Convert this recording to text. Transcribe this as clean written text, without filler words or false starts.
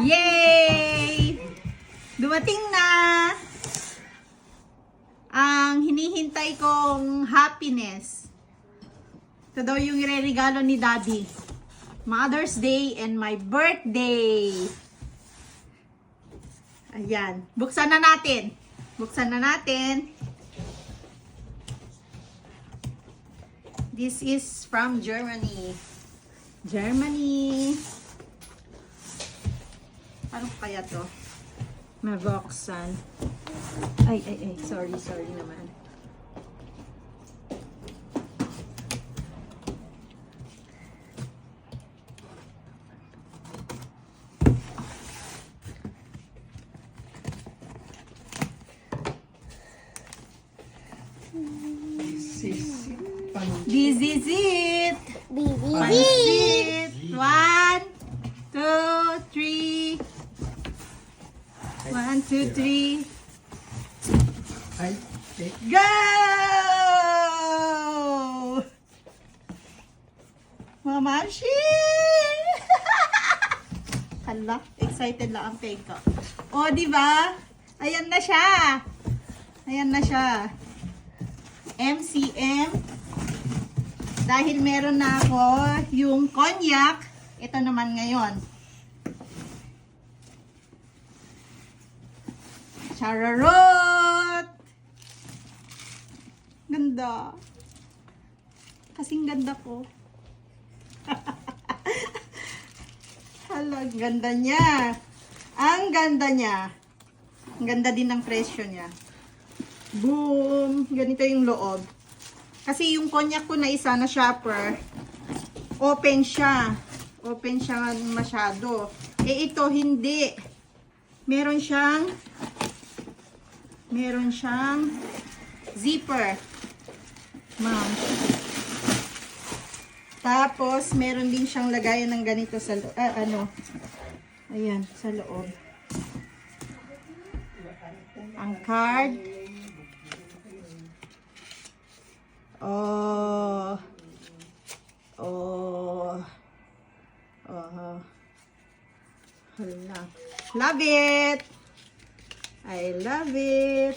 Yay! Dumating na ang hinihintay kong happiness. Ito daw yung ireregalo ni Daddy. Mother's Day and my birthday. Ayan. Buksan na natin. Buksan na natin. This is from Germany. Germany. Ano kaya to? Mavoxan. Ay. Sorry naman. This is it. Pansit. 1, 2, 3. 1, 2, 3. Go! Mamashi! Hala, excited lang ang peg ko. O, diba? Ayan na siya. Ayan na siya. MCM. Dahil meron na ako yung cognac, ito naman ngayon. Chararot! Ganda. Kasing ganda ko. Hala, ganda niya. Ang ganda niya. Ang ganda din ng presyo niya. Boom! Ganito yung loob. Kasi yung cognac ko na isa na shopper, open siya. Open siya masyado. Eh ito hindi. Meron siyang zipper. Ma'am. Tapos meron din siyang lagayan ng ganito sa ayan, sa loob. Ang card. Hala. Love it. I love it.